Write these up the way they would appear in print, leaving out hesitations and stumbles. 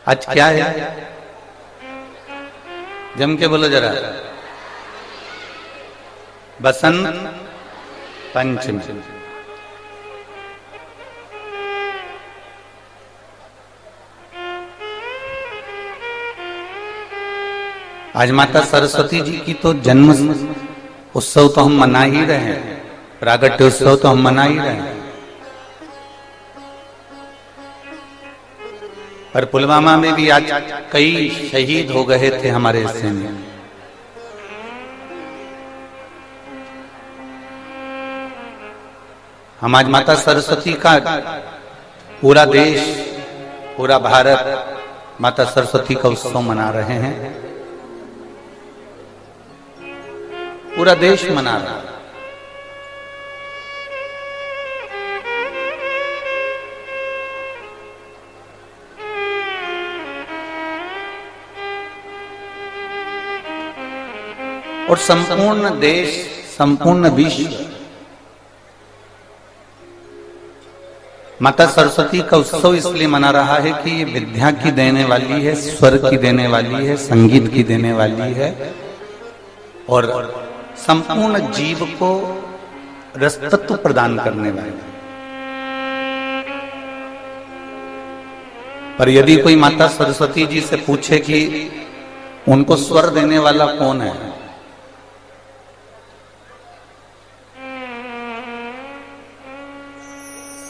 आज क्या है? जम के बोलो जरा। बसंत पंचमी। आज माता सरस्वती जी की तो जन्म उत्सव तो हम मना ही रहे हैं, प्रागट्य उत्सव तो हम मना ही रहे हैं। पर पुलवामा में भी आज कई शहीद हो गए थे हमारे हिस्से में। हम आज माता सरस्वती का पूरा देश, पूरा भारत माता सरस्वती का उत्सव मना रहे हैं। पूरा देश मना रहा है। और संपूर्ण देश, संपूर्ण विश्व माता सरस्वती का उत्सव इसलिए मना रहा है कि ये विद्या की देने वाली है, स्वर की देने वाली है, संगीत की देने वाली है और संपूर्ण जीव को रसतत्व प्रदान करने वाली। पर यदि कोई माता सरस्वती जी से पूछे कि उनको स्वर देने वाला कौन है,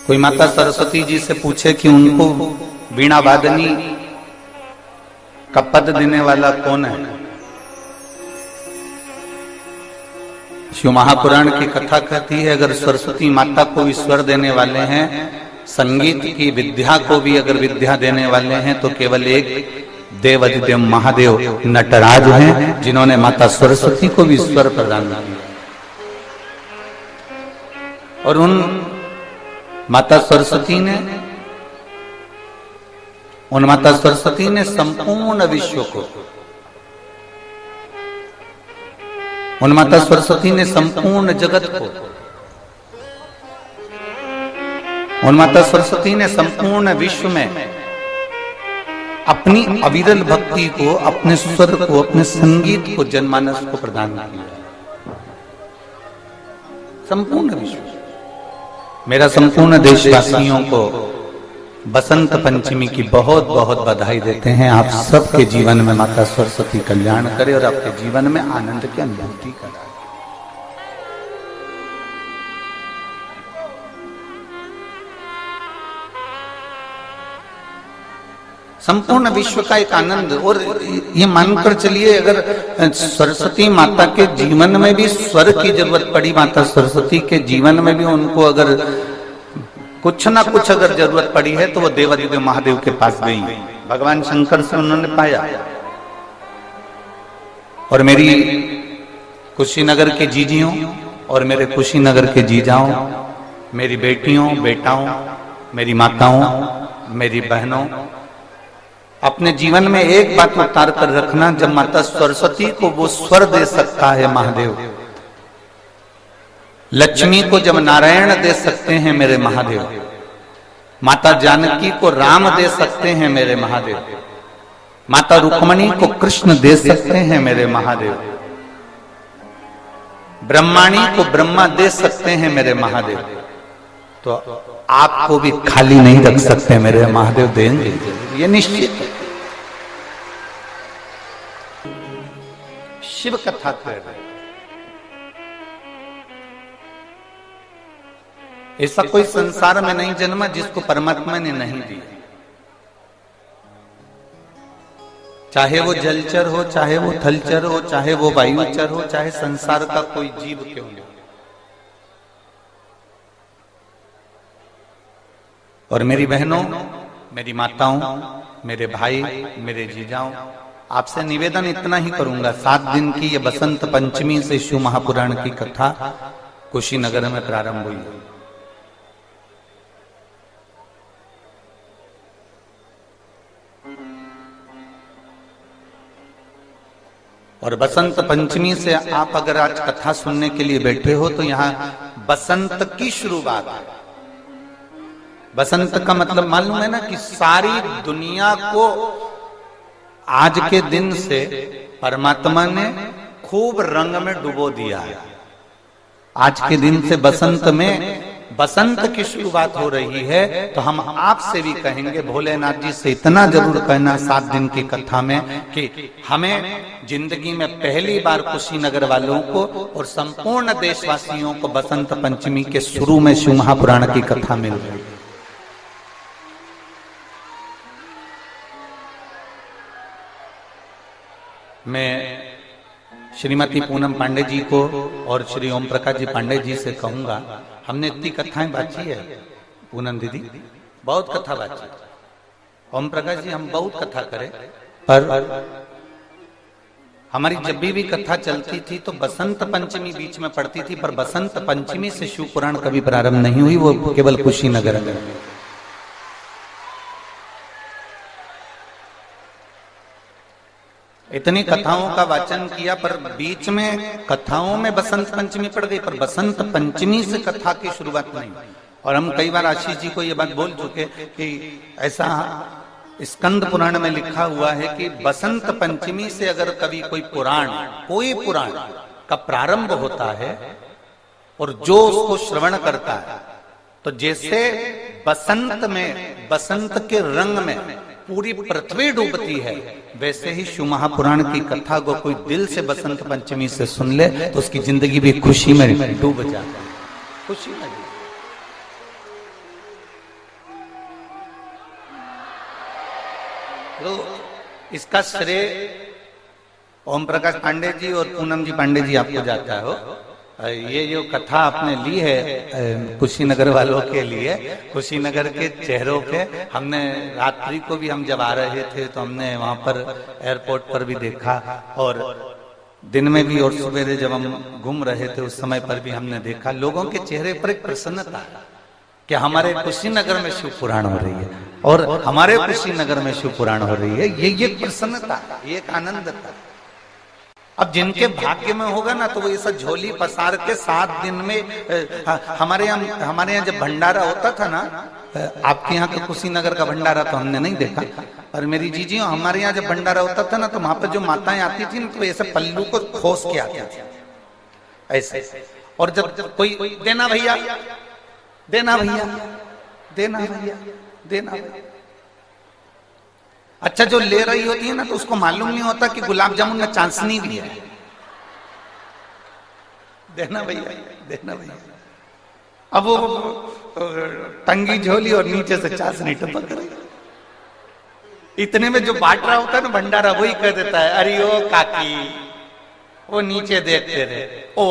कोई माता सरस्वती जी से पूछे कि उनको वीणा वादनी का पद देने वाला कौन है, शिव महापुराण की कथा कहती है अगर सरस्वती माता को भी स्वर देने वाले हैं, संगीत की विद्या को भी अगर विद्या देने वाले हैं, तो केवल एक देवाधिदेव महादेव नटराज हैं जिन्होंने माता सरस्वती को भी स्वर प्रदान किया। और उन माता सरस्वती ने संपूर्ण विश्व को, उन माता सरस्वती ने संपूर्ण जगत को, उन माता सरस्वती ने संपूर्ण विश्व में अपनी अविरल भक्ति को, अपने स्वर को, अपने संगीत को, जनमानस को प्रदान किया। संपूर्ण विश्व। मेरा संपूर्ण देशवासियों को बसंत पंचमी की बहुत बहुत बधाई देते हैं। आप सबके जीवन में माता सरस्वती कल्याण करे और आपके जीवन में आनंद की अनुभूति कराए। संपूर्ण विश्व का एक आनंद। और ये मानकर चलिए अगर सरस्वती माता के जीवन में भी स्वर की जरूरत पड़ी, माता सरस्वती के जीवन में भी उनको अगर कुछ ना कुछ अगर जरूरत पड़ी है, तो वो देवाधिदेव महादेव के पास गई। भगवान शंकर से उन्होंने पाया। और मेरी कुशीनगर के जीजियों और मेरे कुशीनगर के जीजाओं, मेरी बेटियों, बेटाओं, मेरी माताओं, मेरी बहनों, अपने जीवन में एक बात उतार कर रखना, जब माता सरस्वती को वो स्वर दे सकता है महादेव, लक्ष्मी को जब नारायण दे सकते हैं मेरे महादेव, माता जानकी को राम दे सकते हैं मेरे महादेव, माता रुक्मणी को कृष्ण दे सकते हैं मेरे महादेव, ब्रह्माणी को ब्रह्मा दे सकते हैं मेरे महादेव, तो आपको भी खाली नहीं रख सकते मेरे महादेव, देंगे, ये निश्चित है। शिव कथा कर रहे, ऐसा कोई संसार में नहीं जन्मा जिसको परमात्मा ने नहीं दी। चाहे वो जलचर हो, चाहे वो थलचर हो, चाहे वो वायुचर हो, चाहे संसार का कोई जीव क्यों हो। और मेरी बहनों, मेरी माताओं, मेरे भाई, मेरे जीजाओं, आपसे निवेदन इतना ही करूंगा, 7 दिन की ये बसंत पंचमी से शिव महापुराण की कथा कुशीनगर में प्रारंभ हुई। और बसंत पंचमी से आप अगर आज कथा सुनने के लिए बैठे हो, तो यहाँ बसंत की शुरुआत है। बसंत का मतलब मालूम है ना, कि सारी दुनिया को आज के दिन से परमात्मा ने खूब रंग में डुबो दिया है। आज के दिन से बसंत में, बसंत की शुरुआत हो रही है, तो हम आपसे भी कहेंगे, भोलेनाथ जी से इतना जरूर कहना 7 दिन की कथा में कि हमें जिंदगी में पहली बार कुशीनगर वालों को और संपूर्ण देशवासियों को बसंत पंचमी के शुरू में शिव महापुराण की कथा मिल रही है। मैं श्रीमती पूनम पांडे जी को और श्री ओम प्रकाश जी पांडे जी से कहूंगा, हमने इतनी कथाएं बांची है, पूनम दीदी बहुत कथा बांची, ओम प्रकाश जी हम बहुत कथा करें, पर हमारी जब भी कथा चलती थी तो बसंत पंचमी बीच में पड़ती थी, पर बसंत पंचमी से शिव पुराण कभी प्रारंभ नहीं हुई, वो केवल कुशीनगर में। इतनी कथाओं का वाचन किया, पर बीच में कथाओं में बसंत पंचमी पड़ गई, पर बसंत पंचमी से कथा की शुरुआत नहीं। और हम कई बार आशीष जी को ये बात बोल चुके कि ऐसा स्कंद पुराण में लिखा हुआ है कि बसंत पंचमी से अगर कभी कोई पुराण का प्रारंभ होता है और जो उसको श्रवण करता है, तो जैसे बसंत में, बसंत के रंग में पूरी पृथ्वी डूबती है, वैसे ही शिव महापुराण की कथा को कोई दिल से बसंत पंचमी से सुन ले तो उसकी जिंदगी भी खुशी में डूब जाती है, खुशी में। तो इसका श्रेय ओम प्रकाश पांडे जी और पूनम जी पांडे जी आपको जाता हो। ये जो कथा आपने ली है कुशीनगर वालों के लिए, कुशीनगर के चेहरों पे, हमने रात्रि को भी हम जब आ रहे थे तो हमने वहां पर एयरपोर्ट पर भी देखा, और दिन में भी और सवेरे जब हम घूम रहे थे उस समय पर भी हमने देखा, लोगों के चेहरे पर एक प्रसन्नता कि हमारे कुशीनगर में शिव पुराण हो रही है और हमारे कुशीनगर में शिव पुराण हो रही है। ये प्रसन्नता, ये एक आनंद था। अब जिनके भाग्य में होगा ना तो वो ऐसा झोली पसार के 7 दिन में, हमारे यहाँ जब भंडारा होता था ना, आपके यहाँ का कुशीनगर का भंडारा तो हमने नहीं देखा, पर मेरी जीजी हमारे यहाँ जब भंडारा होता था ना तो वहां पर जो माताएं आती थी ना तो ऐसे पल्लू को खोस के आती थी ऐसे, और जब कोई देना भैया, देना भैया, देना भैया, देना भैया। अच्छा, जो ले रही होती है ना तो उसको मालूम नहीं होता कि गुलाब जामुन में चांसनी भी है। देना भैया, देना भैया। अब वो टंगी झोली और नीचे से चांसनी टपक रही, इतने में जो बांट रहा होता है ना भंडारा, वही कह देता है, अरे ओ काकी, वो नीचे देखते रहे, ओ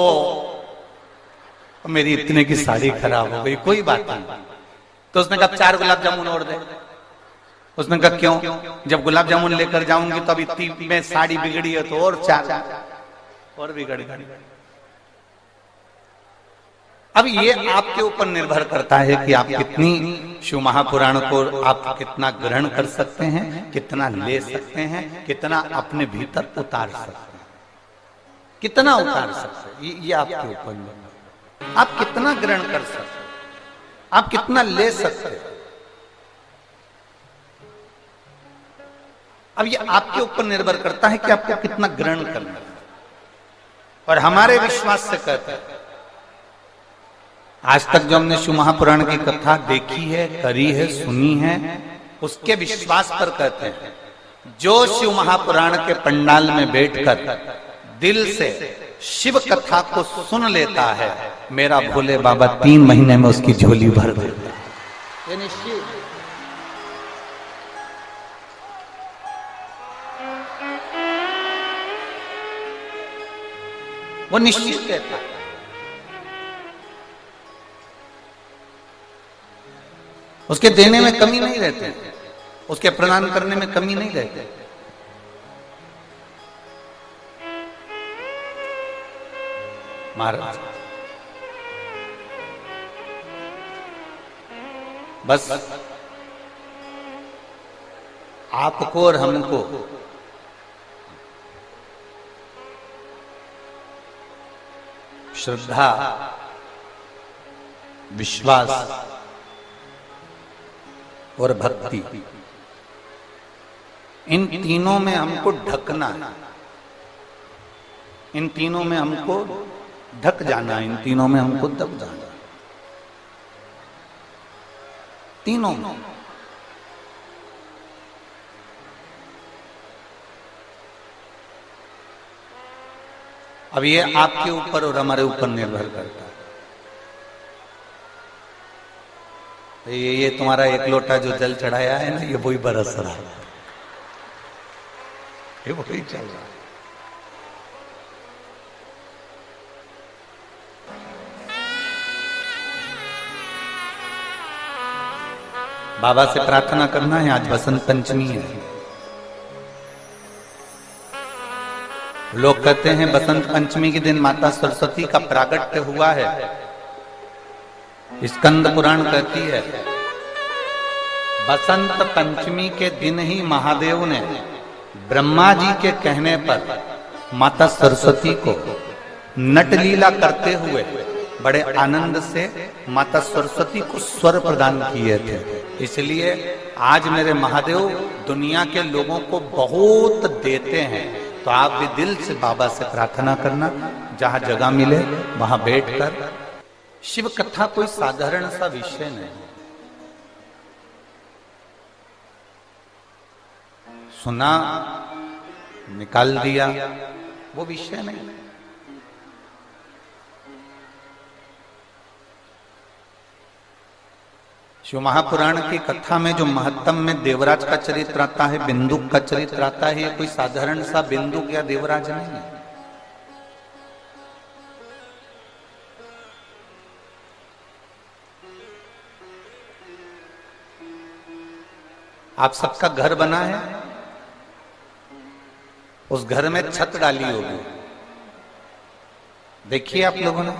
मेरी इतने की साड़ी खराब हो गई, कोई बात नहीं। तो उसने कहा 4 गुलाब जामुन और दे। उसने कहा क्यों? जब गुलाब जामुन लेकर जाऊंगी तो अब इतनी में साड़ी बिगड़ी है तो और 4 और बिगड़ गई। अब ये आपके ऊपर निर्भर करता है कि आप कितनी शिव महापुराण को आप कितना ग्रहण कर सकते हैं, कितना ले सकते हैं, कितना अपने भीतर उतार सकते हैं, कितना उतार सकते हैं, ये आपके ऊपर निर्भर। आप कितना ग्रहण कर सकते हैं, आप कितना ले सकते हैं, अब ये आपके ऊपर निर्भर करता है कि आपको कितना ग्रहण करना है। और हमारे विश्वास से कहते हैं, आज तक जो हमने शिव महापुराण की कथा देखी है, करी है, सुनी है, उसके विश्वास पर कहते हैं, जो शिव महापुराण के पंडाल में बैठकर दिल से शिव कथा को सुन लेता है, मेरा भोले बाबा 3 महीने में उसकी झोली भर देता है। ये निश्चित, वो निश्चित कहता है। उसके देने में कमी नहीं रहती, उसके प्रदान करने में कमी नहीं रहती। महाराज बस आपको और हमको श्रद्धा, विश्वास और भक्ति इन तीनों में हमको ढकना है, इन तीनों में हमको ढक जाना, इन तीनों में हमको दब जाना, तीनों में। अब ये आपके ऊपर और हमारे ऊपर निर्भर करता है। ये तुम्हारा एक लोटा जो जल चढ़ाया है ना, ये वही बरस रहा है, ये वही चल रहा है। बाबा से प्रार्थना करना है। आज बसंत पंचमी है। लोग कहते हैं बसंत पंचमी के दिन माता सरस्वती का प्रागट्य हुआ है। स्कंद पुराण कहती है बसंत पंचमी के दिन ही महादेव ने ब्रह्मा जी के कहने पर माता सरस्वती को नटलीला करते हुए बड़े आनंद से माता सरस्वती को स्वर प्रदान किए थे। इसलिए आज मेरे महादेव दुनिया के लोगों को बहुत देते हैं। तो आप भी दिल से बाबा से प्रार्थना करना, जहां जगह मिले वहां बैठकर। शिव कथा कोई साधारण सा विषय नहीं, सुना निकाल दिया वो विषय नहीं। शिव महापुराण की कथा में जो महत्तम में देवराज का चरित्र आता है, बिंदुक का चरित्र आता है, ये कोई साधारण सा बिंदुक या देवराज नहीं है। आप सबका घर बना है, उस घर में छत डाली होगी, देखिए आप लोगों ने,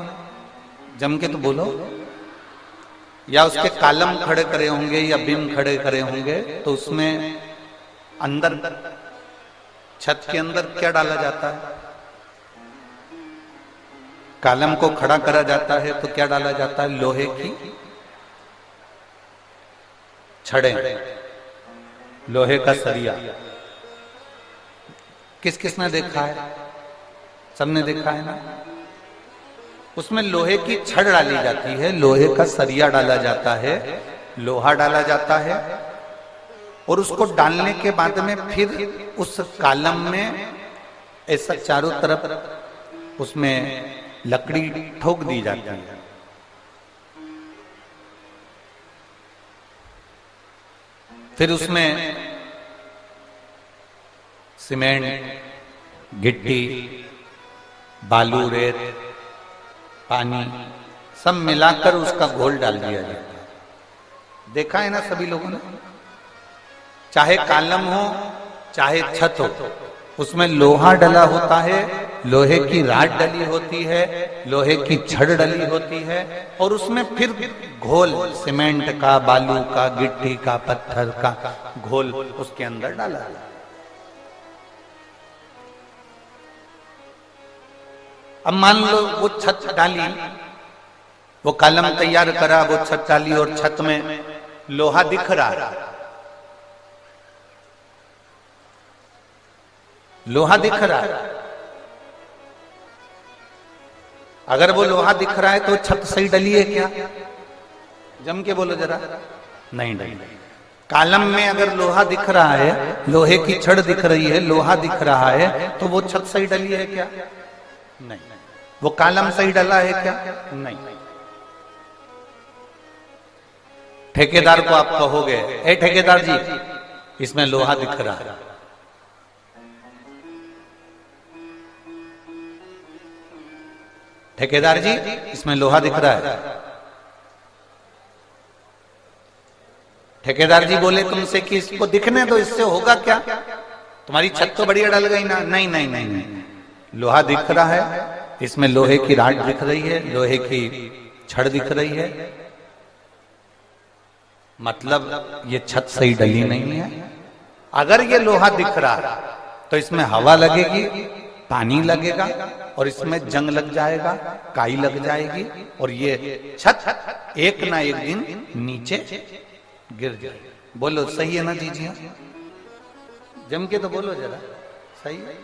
जम के तो बोलो। या उसके कालम खड़े करे होंगे या बीम खड़े करे होंगे, तो उसमें अंदर छत के अंदर क्या डाला जाता है? कालम को खड़ा करा जाता है तो क्या डाला जाता है? लोहे की छड़े, लोहे का सरिया। किस किस ने देखा है? सबने देखा है ना। उसमें लोहे की छड़ डाली जाती है, लोहे का सरिया डाला जाता है, लोहा डाला जाता है, और उसको डालने के बाद में फिर उस कालम में ऐसा चारों तरफ उसमें लकड़ी ठोक दी जाती है। फिर उसमें सीमेंट, गिट्टी, बालू, रेत, पानी सब मिलाकर उसका घोल डाल दिया जाता है। देखा है ना सभी लोगों ने। चाहे कालम हो चाहे छत हो, उसमें लोहा डला होता है, लोहे की राड डली होती है, लोहे की छड़ डली होती है, और उसमें फिर घोल सीमेंट का, बालू का, गिट्टी का, पत्थर का घोल उसके अंदर डाला है। अब मान लो वो छत डाली, वो कालम तैयार करा, वो छत डाली और छत में लोहा दिख रहा है, लोहा दिख रहा है। अगर वो लोहा दिख रहा है तो छत सही डली है क्या? जम के बोलो जरा। नहीं डली। कालम में अगर लोहा दिख रहा है, लोहे की छड़ दिख रही है, लोहा दिख रहा है, तो वो छत सही डली है क्या? नहीं। वो कालम सही डला है क्या? नहीं। ठेकेदार को आप कहोगे, ए ठेकेदार जी, इसमें लोहा दिख रहा है। ठेकेदार जी, इसमें लोहा दिख रहा है। ठेकेदार जी बोले तुमसे कि इसको दिखने दो, इससे होगा क्या? तुम्हारी छत तो बढ़िया डल गई ना। नहीं नहीं नहीं नहीं, लोहा दिख रहा है, इसमें लोहे की राड दिख रही है, लोहे की छड़ दिख रही है, मतलब ये छत सही डली नहीं है। अगर ये लोहा दिख रहा है तो इसमें हवा लगेगी, पानी लगेगा, और इसमें जंग लग जाएगा, काई लग जाएगी, और ये छत एक ना एक दिन नीचे गिर जाएगी। बोलो सही है ना जी? जी जम के तो बोलो जरा, सही है।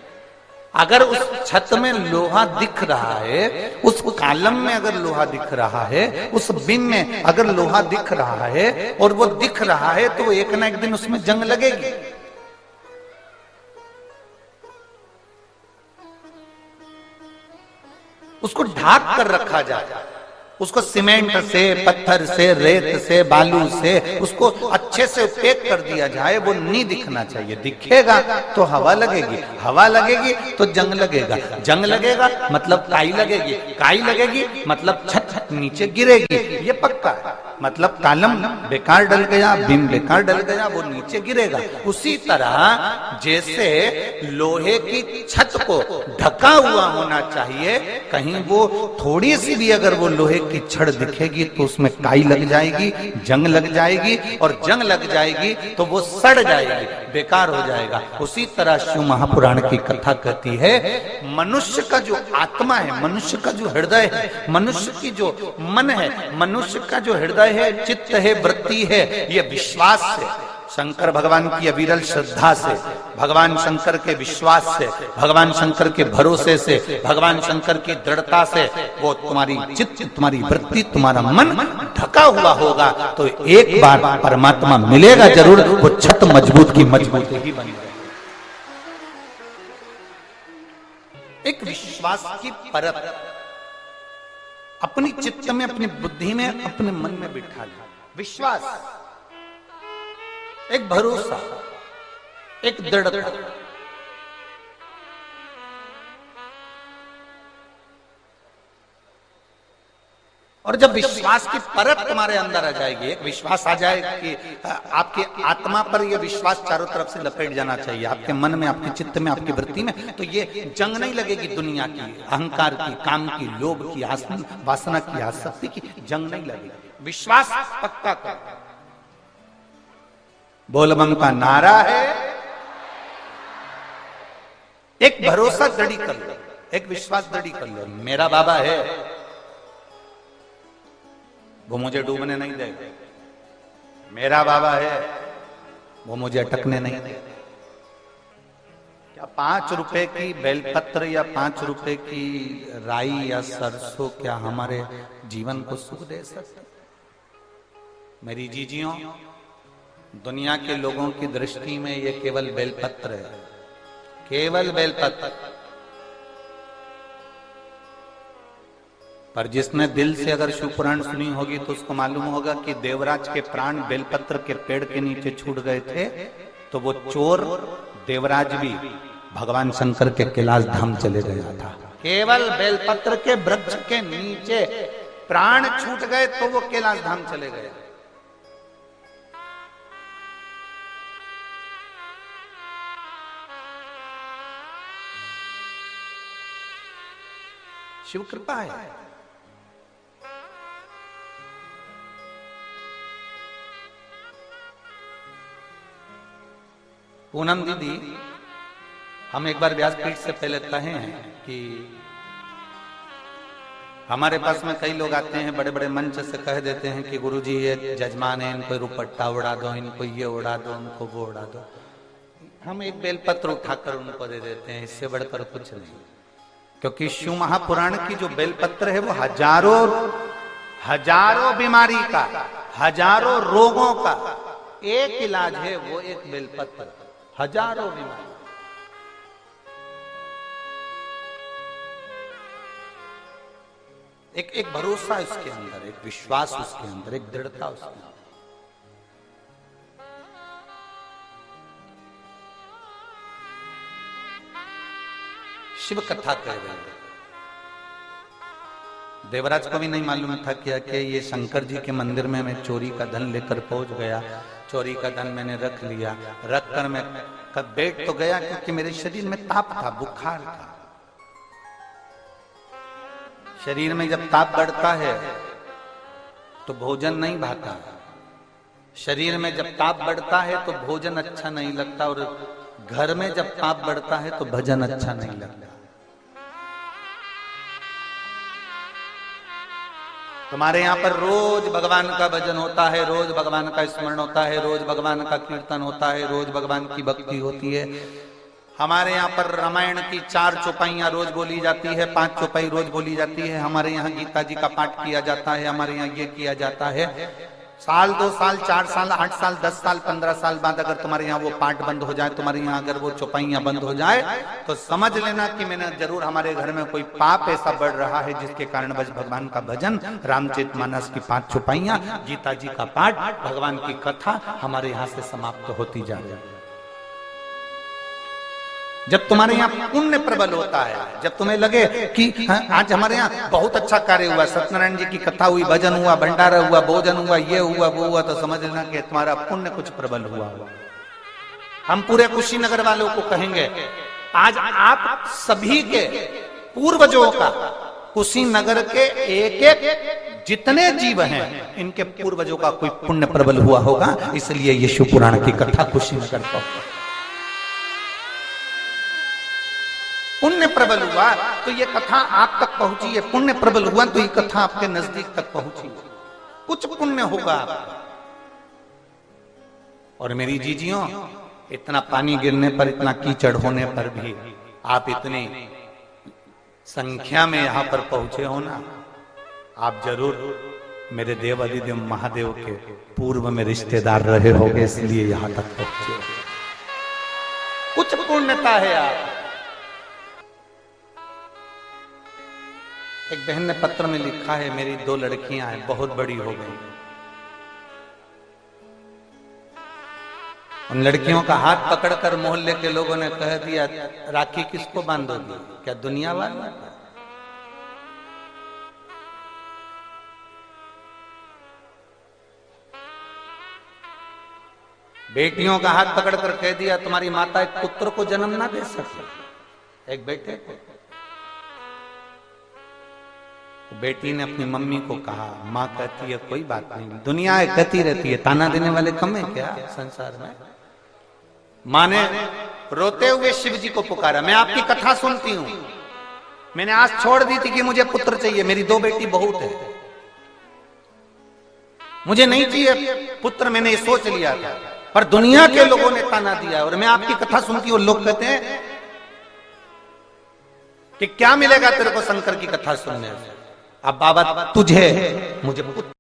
अगर उस छत में लोहा दिख रहा है, उस कॉलम में अगर लोहा दिख रहा है, उस बीम में अगर लोहा दिख रहा है और वो दिख रहा है, तो एक ना एक दिन उसमें जंग लगेगी। उसको ढाक कर रखा जाए, उसको सीमेंट से, पत्थर से, रेत से, बालू से उसको अच्छे से पैक कर दिया जाए। वो नहीं दिखना चाहिए। दिखेगा तो हवा लगेगी, हवा लगेगी तो जंग लगेगा, जंग लगेगा मतलब काई लगेगी, काई लगेगी मतलब छत नीचे गिरेगी। ये पक्का है। मतलब कॉलम बेकार डल गया, बीम बेकार डल गया, वो नीचे गिरेगा। उसी तरह जैसे लोहे की छत को ढका हुआ होना चाहिए, कहीं वो थोड़ी सी भी अगर वो लोहे की छड़ दिखेगी तो उसमें काई लग जाएगी, जंग लग जाएगी, और जंग लग जाएगी तो वो सड़ जाएगी, बेकार हो जाएगा। उसी तरह शिव महापुराण की कथा कहती है, मनुष्य का जो आत्मा है, मनुष्य का जो हृदय है, मनुष्य की जो मन है, मनुष्य का जो हृदय है, चित्त है, वृत्ति है, ये विश्वास से, शंकर भगवान की अविरल श्रद्धा से, भगवान शंकर के विश्वास से, भगवान शंकर के भरोसे से, भगवान शंकर की दृढ़ता से वो तुम्हारी चित्त, तुम्हारी वृत्ति, तुम्हारा मन ढका हुआ होगा तो एक बार परमात्मा मिलेगा जरूर। वो छत मजबूत की मजबूत ही बनेगी। एक विश्वास की परत अपनी चित्त में, अपनी बुद्धि में, अपने मन में बिठा लो। विश्वास, एक भरोसा, एक दृढ़ता। और जब विश्वास की परत तुम्हारे अंदर आ जाएगी, एक विश्वास आ जाए कि आपकी आत्मा पर यह विश्वास चारों तरफ से लपेट जाना चाहिए, आपके मन में, आपके चित्त में, आपकी वृत्ति में, तो ये जंग नहीं लगेगी दुनिया की, अहंकार की, काम की, लोभ की, वासना की, आसक्ति की जंग नहीं लगेगी। विश्वास पक्का कर। बोलबम का नारा है, एक भरोसा दृढ़ कर लो, एक विश्वास दृढ़ कर लो। मेरा बाबा है, वो मुझे डूबने नहीं देगा। मेरा बाबा है, वो मुझे अटकने नहीं देगा। क्या 5 रुपए की बेलपत्र या 5 रुपए की राई या सरसों क्या हमारे जीवन को सुख दे सकते? मेरी जीजियों, दुनिया के लोगों की दृष्टि में ये केवल बेलपत्र है, केवल बेलपत्र। पर जिसने दिल से अगर शिव पुराण सुनी होगी तो उसको मालूम होगा कि देवराज के प्राण बेलपत्र के पेड़ के नीचे छूट गए थे, तो वो चोर देवराज भी भगवान शंकर के कैलाश धाम चले गया था। केवल बेलपत्र के वृक्ष के नीचे प्राण छूट गए तो वो कैलाश धाम चले गए। शिव कृपा है। पूनम दीदी, हम एक बार व्यासपीठ से पहले कहे हैं कि हमारे पास में कई लोग आते हैं, बड़े बड़े मंच से कह देते हैं कि गुरुजी ये जजमान है, इनको रुपट्टा उड़ा दो, इनको ये उड़ा दो, उनको वो उड़ा दो। हम एक बेलपत्र उठाकर उनको दे देते हैं, इससे बढ़कर कुछ नहीं। क्योंकि शिव महापुराण की जो बेलपत्र है वो हजारों बीमारी का, हजारों रोगों का एक इलाज है, वो एक बेलपत्र। हजारों बीमारी। एक भरोसा उसके अंदर, एक विश्वास उसके अंदर, एक दृढ़ता उसके अंदर। शिव कथा कह रहे हैं। देवराज को भी नहीं मालूम था क्या कि ये शंकर जी के मंदिर में मैं चोरी का धन लेकर पहुंच गया, चोरी का धन मैंने रख लिया, रख कर मैं कब बैठ तो गया क्योंकि मेरे शरीर में ताप था, बुखार था। शरीर में जब ताप बढ़ता है तो भोजन नहीं भाता, शरीर में जब ताप बढ़ता है तो भोजन अच्छा नहीं लगता, और घर में जब ताप बढ़ता है तो भजन अच्छा नहीं लगता। तुम्हारे यहाँ पर रोज भगवान का भजन होता है, रोज भगवान का स्मरण होता है, रोज भगवान का कीर्तन होता है, रोज भगवान की भक्ति होती है। हमारे यहाँ पर रामायण की 4 चौपाइयां रोज बोली जाती है, 5 चौपाई रोज बोली जाती है। हमारे यहाँ गीता जी का पाठ किया जाता है, हमारे यहाँ ये किया जाता है। साल 2 साल 4 साल 8 साल 10 साल 15 साल बाद अगर तुम्हारे यहाँ वो पाठ बंद हो जाए, तुम्हारे यहाँ अगर वो चौपाइयां बंद हो जाए, तो समझ लेना कि मैंने जरूर हमारे घर में कोई पाप ऐसा बढ़ रहा है जिसके कारण बस भगवान का भजन, रामचरितमानस की 5 चौपाइयां, गीता जी का पाठ, भगवान की कथा हमारे यहाँ से समाप्त होती जा रही है। जब तुम्हारे यहाँ पुण्य प्रबल होता है, जब तुम्हें लगे कि आज हमारे यहाँ बहुत अच्छा कार्य हुआ, सत्यनारायण जी की कथा हुई, भजन हुआ, भंडारा हुआ, भोजन हुआ, ये हुआ वो हुआ, तो समझ लेना कि तुम्हारा पुण्य कुछ प्रबल हुआ। हम पूरे कुशीनगर वालों को कहेंगे, आज आप सभी के पूर्वजों का, कुशीनगर के एक एक जितने जीव हैं, इनके पूर्वजों का कोई पुण्य प्रबल हुआ होगा, इसलिए ये शिव पुराण की कथा कुशीनगर का पुण्य प्रबल हुआ तो ये कथा आप तक पहुंची है, पुण्य प्रबल हुआ तो ये कथा आपके नजदीक तक पहुंची, कुछ पुण्य होगा। और मेरी जीजियों, इतना पानी गिरने पर, इतना कीचड़ होने पर भी आप इतनी संख्या में यहां पर पहुंचे हो ना, आप जरूर मेरे देव अधिदेव महादेव के पूर्व में रिश्तेदार रहे होगे, इसलिए यहां तक पहुंचे। कुछ पुण्यता है आप। एक बहन ने पत्र में लिखा है, मेरी 2 लड़कियां हैं, बहुत बड़ी हो गई। उन लड़कियों का हाथ पकड़कर मोहल्ले के लोगों ने कह दिया, राखी किसको बांधोगी, क्या दुनिया वाला? बेटियों का हाथ पकड़कर कह दिया, तुम्हारी माता एक पुत्र को जन्म ना दे सकती, एक बेटे को। बेटी ने अपनी मम्मी को कहा, माँ कहती है कोई बात नहीं, दुनिया कहती रहती है, ताना देने वाले कम है क्या संसार में। माँ ने रोते हुए शिव जी को पुकारा, मैं आपकी कथा सुनती हूँ, मैंने आज छोड़ दी थी कि मुझे पुत्र चाहिए, मेरी 2 बेटी बहुत है, मुझे नहीं चाहिए पुत्र, मैंने ये सोच लिया था, पर दुनिया के लोगों ने ताना दिया और मैं आपकी कथा सुनती हूँ। लोग कहते हैं कि क्या मिलेगा तेरे को शंकर की कथा सुनने से। अब बाबा तुझे मुझे